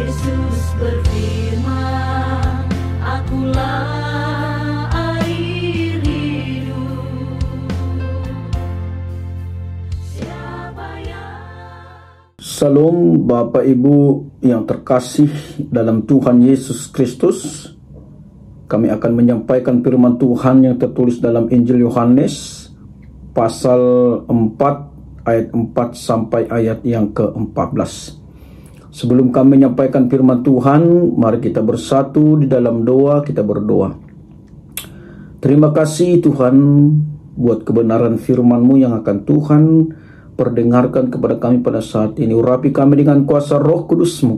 Yesus berfirman, akulah air hidup. Siapa yang... Salam Bapak Ibu yang terkasih dalam Tuhan Yesus Kristus. Kami akan menyampaikan firman Tuhan yang tertulis dalam Injil Yohanes pasal 4 ayat 4 sampai ayat yang ke-14. Sebelum kami menyampaikan firman Tuhan, mari kita bersatu di dalam doa, kita berdoa. Terima kasih Tuhan buat kebenaran firman-Mu yang akan Tuhan perdengarkan kepada kami pada saat ini. Urapi kami dengan kuasa Roh Kudus-Mu,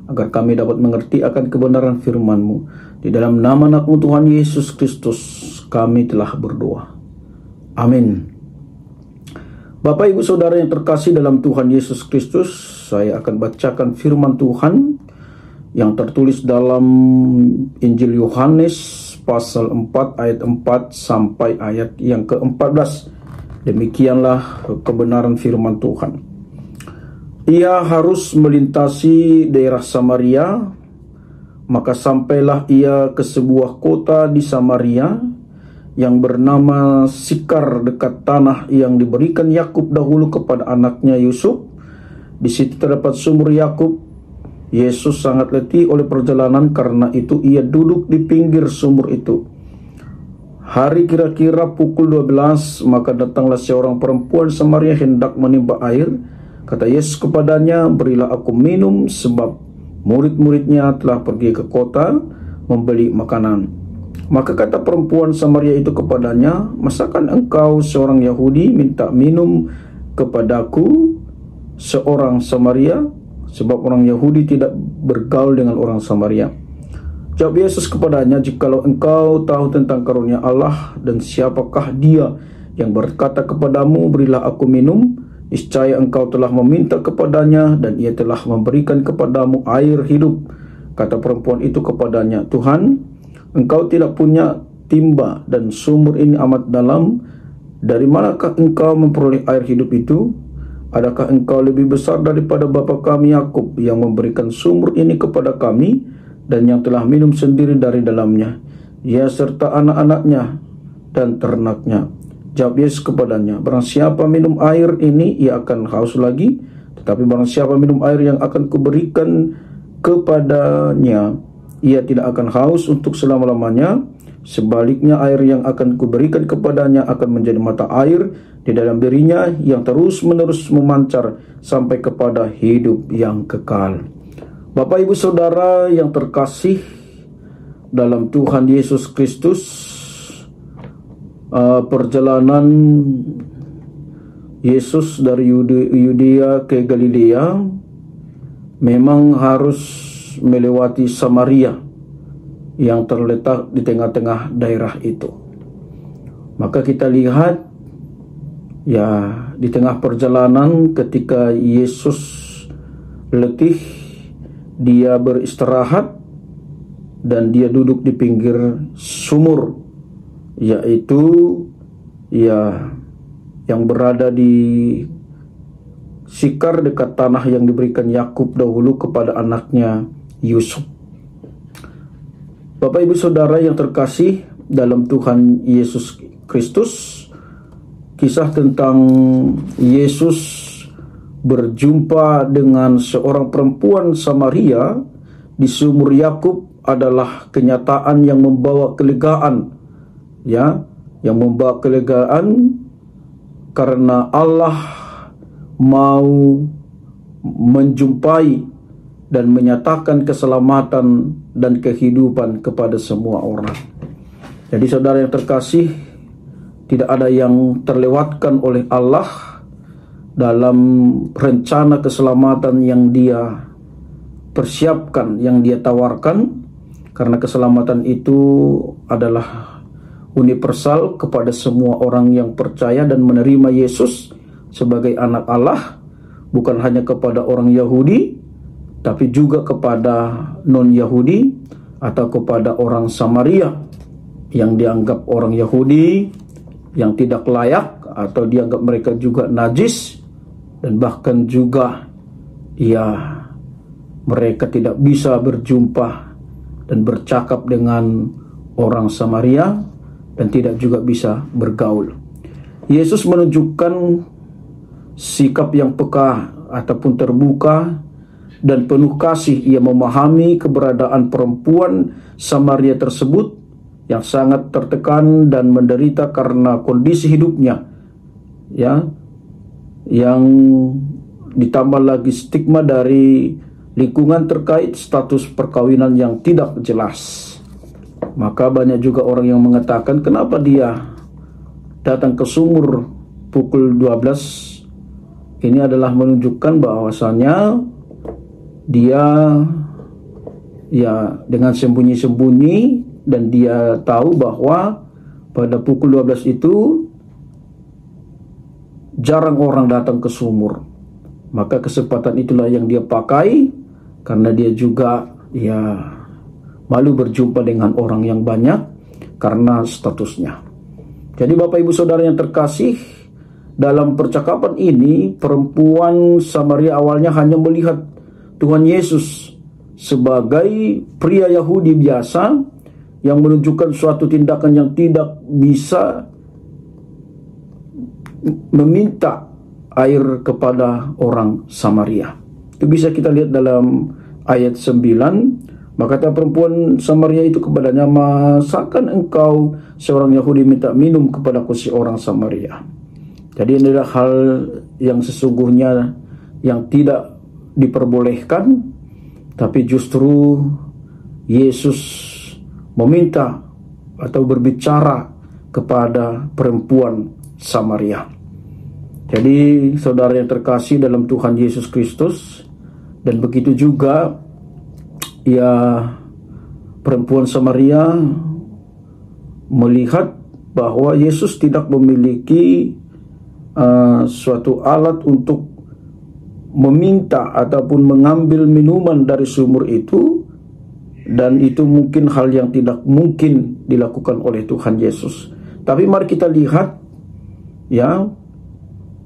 agar kami dapat mengerti akan kebenaran firman-Mu. Di dalam nama anak-Mu Tuhan Yesus Kristus, kami telah berdoa. Amin. Bapak Ibu Saudara yang terkasih dalam Tuhan Yesus Kristus, saya akan bacakan firman Tuhan yang tertulis dalam Injil Yohanes pasal 4 ayat 4 sampai ayat yang ke-14. Demikianlah kebenaran firman Tuhan. Ia harus melintasi daerah Samaria, maka sampailah ia ke sebuah kota di Samaria yang bernama Sikar, dekat tanah yang diberikan Yakub dahulu kepada anaknya Yusuf. Di situ terdapat sumur Yakub. Yesus sangat letih oleh perjalanan, karena itu ia duduk di pinggir sumur itu. Hari kira-kira pukul 12, maka datanglah seorang perempuan Samaria hendak menimba air. Kata Yesus kepadanya, berilah aku minum, sebab murid-muridnya telah pergi ke kota membeli makanan. Maka kata perempuan Samaria itu kepadanya, masakan engkau seorang Yahudi minta minum kepadaku, seorang Samaria? Sebab orang Yahudi tidak bergaul dengan orang Samaria. Jawab Yesus kepadanya, jikalau engkau tahu tentang karunia Allah dan siapakah dia yang berkata kepadamu, berilah aku minum, niscaya engkau telah meminta kepadanya dan ia telah memberikan kepadamu air hidup. Kata perempuan itu kepadanya, Tuhan, engkau tidak punya timba dan sumur ini amat dalam. Dari manakah engkau memperoleh air hidup itu? Adakah engkau lebih besar daripada bapa kami Yakub yang memberikan sumur ini kepada kami dan yang telah minum sendiri dari dalamnya, ia serta anak-anaknya dan ternaknya? Jawab Yesus kepadanya, barang siapa minum air ini, ia akan haus lagi. Tetapi barang siapa minum air yang akan kuberikan kepadanya, ia tidak akan haus untuk selama-lamanya. Sebaliknya, air yang akan kuberikan kepadanya akan menjadi mata air di dalam dirinya, yang terus-menerus memancar sampai kepada hidup yang kekal. Bapak Ibu Saudara yang terkasih dalam Tuhan Yesus Kristus, perjalanan Yesus dari Yudea ke Galilea memang harus melewati Samaria yang terletak di tengah-tengah daerah itu. Maka kita lihat ya, di tengah perjalanan ketika Yesus letih, dia beristirahat dan dia duduk di pinggir sumur, yaitu ya yang berada di Sikar, dekat tanah yang diberikan Yakub dahulu kepada anaknya Yusuf. Bapak Ibu Saudara yang terkasih dalam Tuhan Yesus Kristus, kisah tentang Yesus berjumpa dengan seorang perempuan Samaria di sumur Yakub adalah kenyataan yang membawa kelegaan, ya, yang membawa kelegaan karena Allah mau menjumpai dan menyatakan keselamatan dan kehidupan kepada semua orang. Jadi saudara yang terkasih, tidak ada yang terlewatkan oleh Allah dalam rencana keselamatan yang dia persiapkan, yang dia tawarkan, karena keselamatan itu adalah universal kepada semua orang yang percaya dan menerima Yesus sebagai anak Allah, bukan hanya kepada orang Yahudi, tapi juga kepada non-Yahudi atau kepada orang Samaria yang dianggap orang Yahudi yang tidak layak, atau dianggap mereka juga najis, dan bahkan juga ya mereka tidak bisa berjumpa dan bercakap dengan orang Samaria dan tidak juga bisa bergaul. Yesus menunjukkan sikap yang peka ataupun terbuka dan penuh kasih. Ia memahami keberadaan perempuan Samaria tersebut yang sangat tertekan dan menderita karena kondisi hidupnya, ya, yang ditambah lagi stigma dari lingkungan terkait status perkawinan yang tidak jelas. Maka banyak juga orang yang mengatakan, kenapa dia datang ke sumur pukul 12? Ini adalah menunjukkan bahwasannya dia ya dengan sembunyi-sembunyi, dan dia tahu bahwa pada pukul 12 itu jarang orang datang ke sumur. Maka kesempatan itulah yang dia pakai, karena dia juga ya malu berjumpa dengan orang yang banyak karena statusnya. Jadi Bapak Ibu Saudara yang terkasih, dalam percakapan ini perempuan Samaria awalnya hanya melihat Tuhan Yesus sebagai pria Yahudi biasa yang menunjukkan suatu tindakan yang tidak bisa meminta air kepada orang Samaria. Itu bisa kita lihat dalam ayat 9. Maka kata perempuan Samaria itu kepadanya, masakan engkau seorang Yahudi minta minum kepadaku si orang Samaria? Jadi ini adalah hal yang sesungguhnya yang tidak diperbolehkan, tapi justru Yesus meminta atau berbicara kepada perempuan Samaria. Jadi saudara yang terkasih dalam Tuhan Yesus Kristus, dan begitu juga ya perempuan Samaria melihat bahwa Yesus tidak memiliki suatu alat untuk meminta ataupun mengambil minuman dari sumur itu, dan itu mungkin hal yang tidak mungkin dilakukan oleh Tuhan Yesus. Tapi mari kita lihat ya,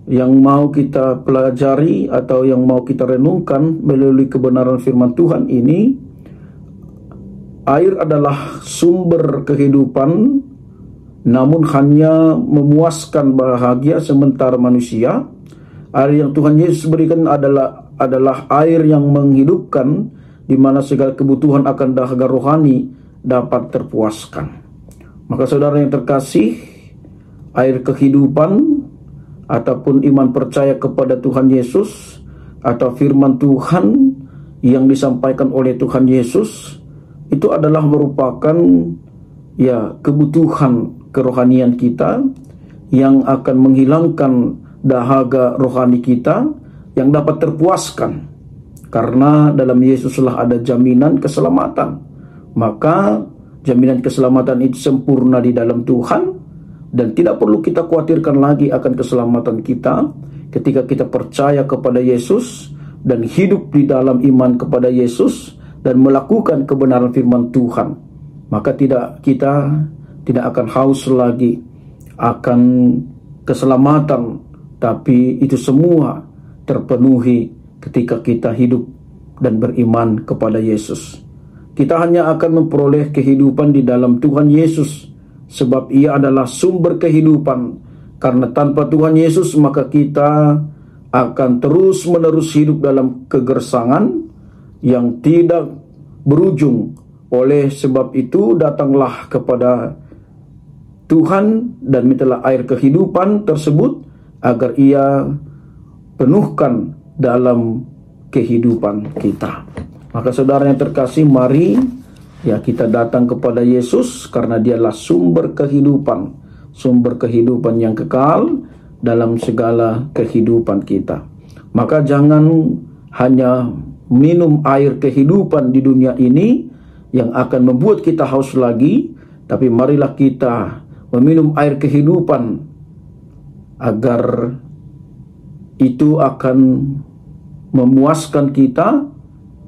yang mau kita pelajari atau yang mau kita renungkan melalui kebenaran firman Tuhan ini. Air adalah sumber kehidupan, namun hanya memuaskan bahagia sementara manusia. Air yang Tuhan Yesus berikan adalah air yang menghidupkan, di mana segala kebutuhan akan dahaga rohani dapat terpuaskan. Maka saudara yang terkasih, air kehidupan ataupun iman percaya kepada Tuhan Yesus atau firman Tuhan yang disampaikan oleh Tuhan Yesus itu adalah merupakan ya kebutuhan kerohanian kita yang akan menghilangkan dahaga rohani kita yang dapat terpuaskan. Karena dalam Yesuslah ada jaminan keselamatan. Maka jaminan keselamatan itu sempurna di dalam Tuhan, dan tidak perlu kita khawatirkan lagi akan keselamatan kita ketika kita percaya kepada Yesus dan hidup di dalam iman kepada Yesus dan melakukan kebenaran firman Tuhan. Maka kita tidak akan haus lagi akan keselamatan, tapi itu semua terpenuhi ketika kita hidup dan beriman kepada Yesus. Kita hanya akan memperoleh kehidupan di dalam Tuhan Yesus, sebab Ia adalah sumber kehidupan. Karena tanpa Tuhan Yesus maka kita akan terus-menerus hidup dalam kegersangan yang tidak berujung. Oleh sebab itu datanglah kepada Tuhan dan mintalah air kehidupan tersebut agar Ia penuhkan dalam kehidupan kita. Maka saudara yang terkasih, mari ya kita datang kepada Yesus karena Dialah sumber kehidupan yang kekal dalam segala kehidupan kita. Maka jangan hanya minum air kehidupan di dunia ini yang akan membuat kita haus lagi, tapi marilah kita meminum air kehidupan agar itu akan memuaskan kita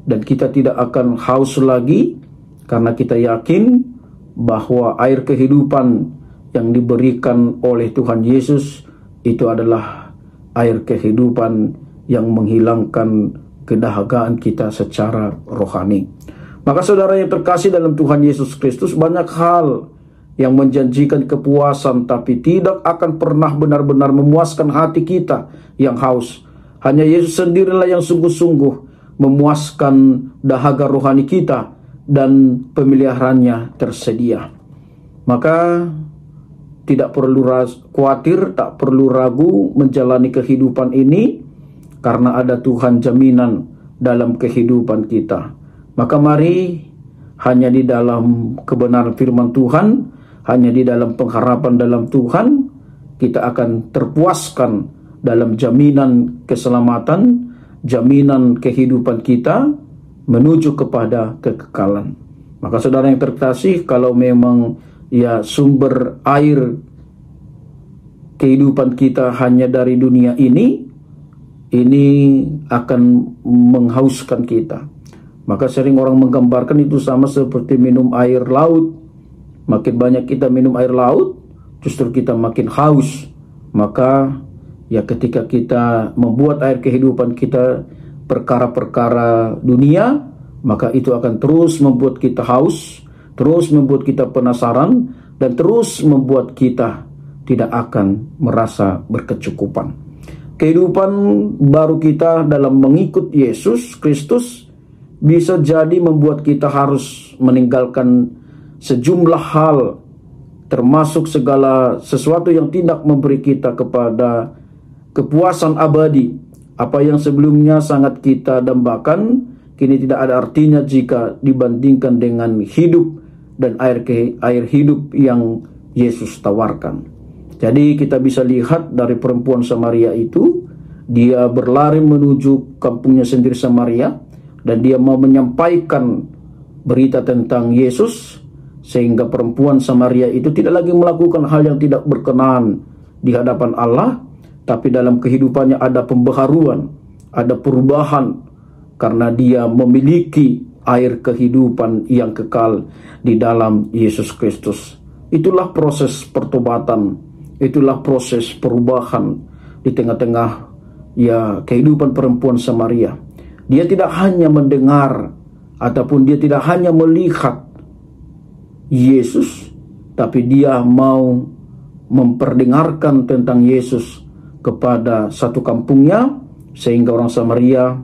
dan kita tidak akan haus lagi, karena kita yakin bahwa air kehidupan yang diberikan oleh Tuhan Yesus itu adalah air kehidupan yang menghilangkan kedahagaan kita secara rohani. Maka saudara yang terkasih dalam Tuhan Yesus Kristus, banyak hal yang menjanjikan kepuasan tapi tidak akan pernah benar-benar memuaskan hati kita yang haus. Hanya Yesus sendirilah yang sungguh-sungguh memuaskan dahaga rohani kita dan pemeliharaannya tersedia. Maka tidak perlu khawatir, tak perlu ragu menjalani kehidupan ini karena ada Tuhan jaminan dalam kehidupan kita. Maka mari hanya di dalam kebenaran firman Tuhan, hanya di dalam pengharapan dalam Tuhan, kita akan terpuaskan dalam jaminan keselamatan, jaminan kehidupan kita menuju kepada kekekalan. Maka saudara yang terkasih, kalau memang sumber air kehidupan kita hanya dari dunia ini akan menghauskan kita. Maka sering orang menggambarkan itu sama seperti minum air laut. Makin banyak kita minum air laut, justru kita makin haus. Maka ketika kita membuat air kehidupan kita perkara-perkara dunia, maka itu akan terus membuat kita haus, terus membuat kita penasaran, dan terus membuat kita tidak akan merasa berkecukupan. Kehidupan baru kita dalam mengikut Yesus Kristus bisa jadi membuat kita harus meninggalkan sejumlah hal, termasuk segala sesuatu yang tidak memberi kita kepada kepuasan abadi. Apa yang sebelumnya sangat kita dambakan, kini tidak ada artinya jika dibandingkan dengan hidup dan air hidup yang Yesus tawarkan. Jadi kita bisa lihat dari perempuan Samaria itu, dia berlari menuju kampungnya sendiri Samaria, dan dia mau menyampaikan berita tentang Yesus, sehingga perempuan Samaria itu tidak lagi melakukan hal yang tidak berkenan di hadapan Allah, tapi dalam kehidupannya ada pembaharuan, ada perubahan, karena dia memiliki air kehidupan yang kekal di dalam Yesus Kristus. Itulah proses pertobatan, itulah proses perubahan di tengah-tengah kehidupan perempuan Samaria. Dia tidak hanya mendengar ataupun dia tidak hanya melihat Yesus, tapi dia mau memperdengarkan tentang Yesus kepada satu kampungnya, sehingga orang Samaria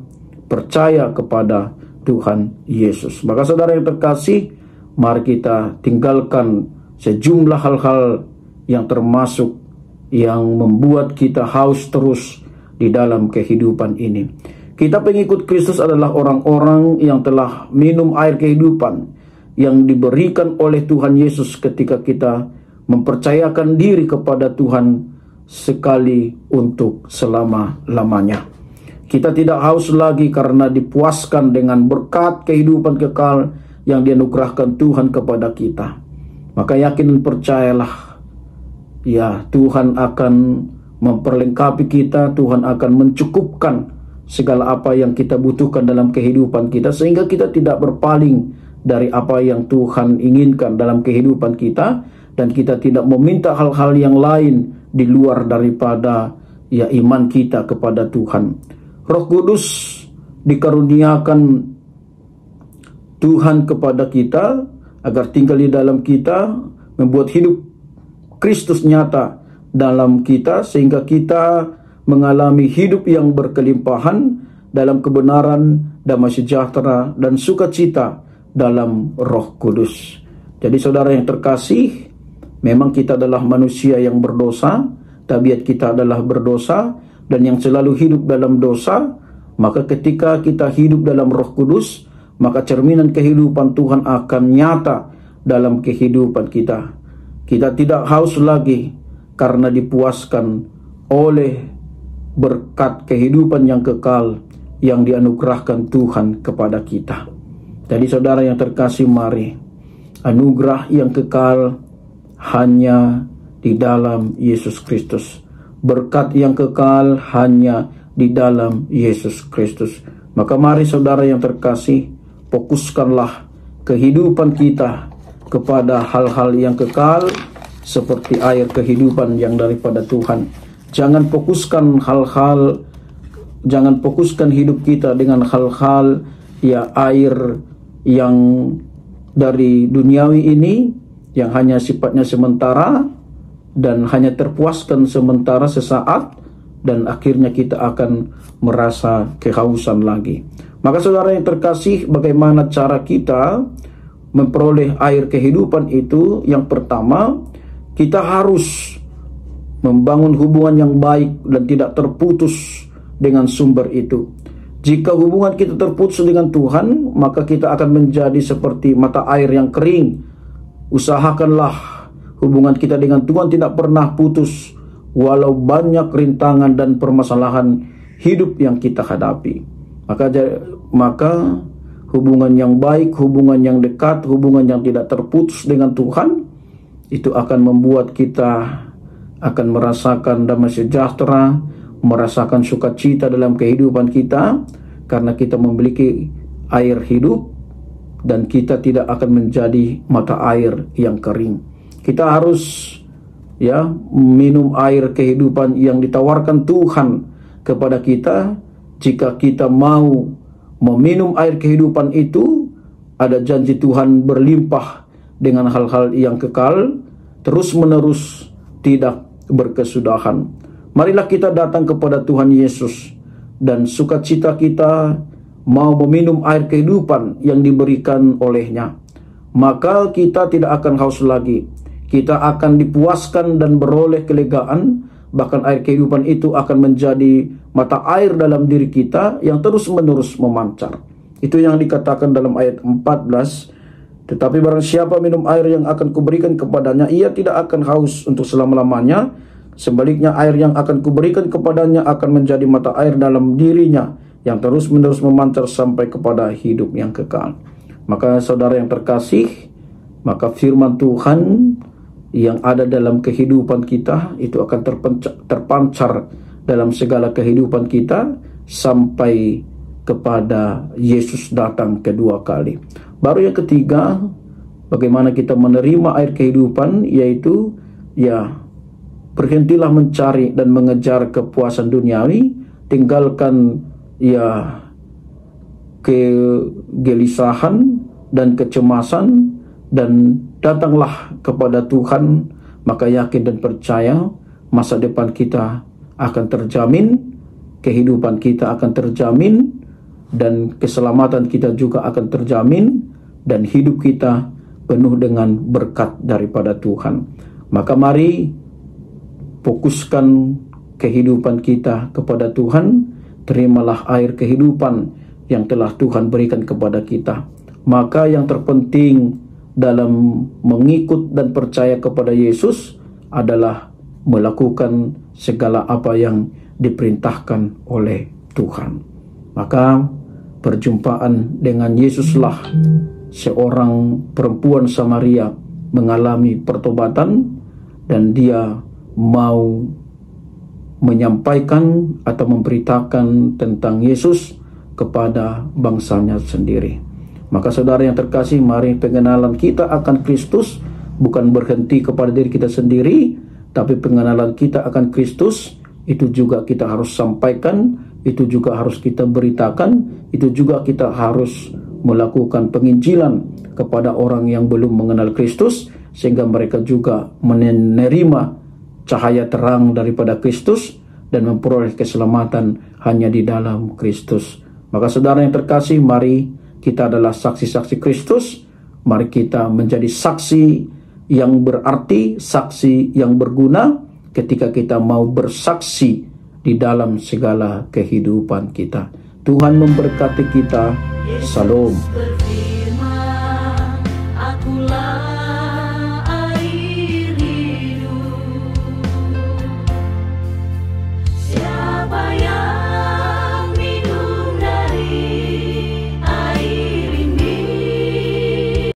percaya kepada Tuhan Yesus. Maka saudara yang terkasih, mari kita tinggalkan sejumlah hal-hal yang termasuk yang membuat kita haus terus di dalam kehidupan ini. Kita pengikut Kristus adalah orang-orang yang telah minum air kehidupan yang diberikan oleh Tuhan Yesus ketika kita mempercayakan diri kepada Tuhan sekali untuk selama-lamanya. Kita tidak haus lagi karena dipuaskan dengan berkat kehidupan kekal yang dianugerahkan Tuhan kepada kita. Maka yakin dan percayalah, Tuhan akan memperlengkapi kita, Tuhan akan mencukupkan segala apa yang kita butuhkan dalam kehidupan kita, sehingga kita tidak berpaling dari apa yang Tuhan inginkan dalam kehidupan kita, dan kita tidak meminta hal-hal yang lain di luar daripada iman kita kepada Tuhan. Roh Kudus dikaruniakan Tuhan kepada kita agar tinggal di dalam kita, membuat hidup Kristus nyata dalam kita, sehingga kita mengalami hidup yang berkelimpahan dalam kebenaran, damai sejahtera, dan sukacita dalam Roh Kudus. Jadi saudara yang terkasih, memang kita adalah manusia yang berdosa, tabiat kita adalah berdosa, dan yang selalu hidup dalam dosa. Maka ketika kita hidup dalam Roh Kudus, maka cerminan kehidupan Tuhan akan nyata dalam kehidupan kita. Kita tidak haus lagi karena dipuaskan oleh berkat kehidupan yang kekal yang dianugerahkan Tuhan kepada kita. Jadi saudara yang terkasih, mari anugerah yang kekal hanya di dalam Yesus Kristus. Berkat yang kekal hanya di dalam Yesus Kristus. Maka mari saudara yang terkasih, fokuskanlah kehidupan kita kepada hal-hal yang kekal seperti air kehidupan yang daripada Tuhan. Jangan fokuskan hal-hal jangan fokuskan hidup kita dengan hal-hal ya air yang dari duniawi ini yang hanya sifatnya sementara dan hanya terpuaskan sementara sesaat, dan akhirnya kita akan merasa kehausan lagi. Maka saudara yang terkasih, bagaimana cara kita memperoleh air kehidupan itu? Yang pertama, kita harus membangun hubungan yang baik dan tidak terputus dengan sumber itu. Jika hubungan kita terputus dengan Tuhan, maka kita akan menjadi seperti mata air yang kering. Usahakanlah hubungan kita dengan Tuhan tidak pernah putus, walau banyak rintangan dan permasalahan hidup yang kita hadapi. Maka hubungan yang baik, hubungan yang dekat, hubungan yang tidak terputus dengan Tuhan, itu akan membuat kita akan merasakan damai sejahtera, merasakan sukacita dalam kehidupan kita, karena kita memiliki air hidup dan kita tidak akan menjadi mata air yang kering. Kita harus minum air kehidupan yang ditawarkan Tuhan kepada kita. Jika kita mau meminum air kehidupan itu, ada janji Tuhan berlimpah dengan hal-hal yang kekal, terus-menerus, tidak berkesudahan. Marilah kita datang kepada Tuhan Yesus, dan sukacita kita mau meminum air kehidupan yang diberikan olehnya. Maka kita tidak akan haus lagi. Kita akan dipuaskan dan beroleh kelegaan. Bahkan air kehidupan itu akan menjadi mata air dalam diri kita yang terus-menerus memancar. Itu yang dikatakan dalam ayat 14. Tetapi barang siapa minum air yang akan kuberikan kepadanya, ia tidak akan haus untuk selama-lamanya. Sebaliknya, air yang akan kuberikan kepadanya akan menjadi mata air dalam dirinya yang terus-menerus memancar sampai kepada hidup yang kekal. Maka saudara yang terkasih, maka firman Tuhan yang ada dalam kehidupan kita itu akan terpancar dalam segala kehidupan kita sampai kepada Yesus datang kedua kali. Baru yang ketiga, bagaimana kita menerima air kehidupan, yaitu berhentilah mencari dan mengejar kepuasan duniawi, tinggalkan kegelisahan dan kecemasan, dan datanglah kepada Tuhan. Maka yakin dan percaya masa depan kita akan terjamin, kehidupan kita akan terjamin, dan keselamatan kita juga akan terjamin, dan hidup kita penuh dengan berkat daripada Tuhan. Maka mari fokuskan kehidupan kita kepada Tuhan. Terimalah air kehidupan yang telah Tuhan berikan kepada kita. Maka yang terpenting dalam mengikut dan percaya kepada Yesus adalah melakukan segala apa yang diperintahkan oleh Tuhan. Maka perjumpaan dengan Yesuslah seorang perempuan Samaria mengalami pertobatan, dan dia mau menyampaikan atau memberitakan tentang Yesus kepada bangsanya sendiri. Maka saudara yang terkasih, mari pengenalan kita akan Kristus bukan berhenti kepada diri kita sendiri, tapi pengenalan kita akan Kristus itu juga kita harus sampaikan, itu juga harus kita beritakan, itu juga kita harus melakukan penginjilan kepada orang yang belum mengenal Kristus, sehingga mereka juga menerima cahaya terang daripada Kristus dan memperoleh keselamatan hanya di dalam Kristus. Maka saudara yang terkasih, mari kita adalah saksi-saksi Kristus. Mari kita menjadi saksi yang berarti, saksi yang berguna ketika kita mau bersaksi di dalam segala kehidupan kita. Tuhan memberkati kita. Salam.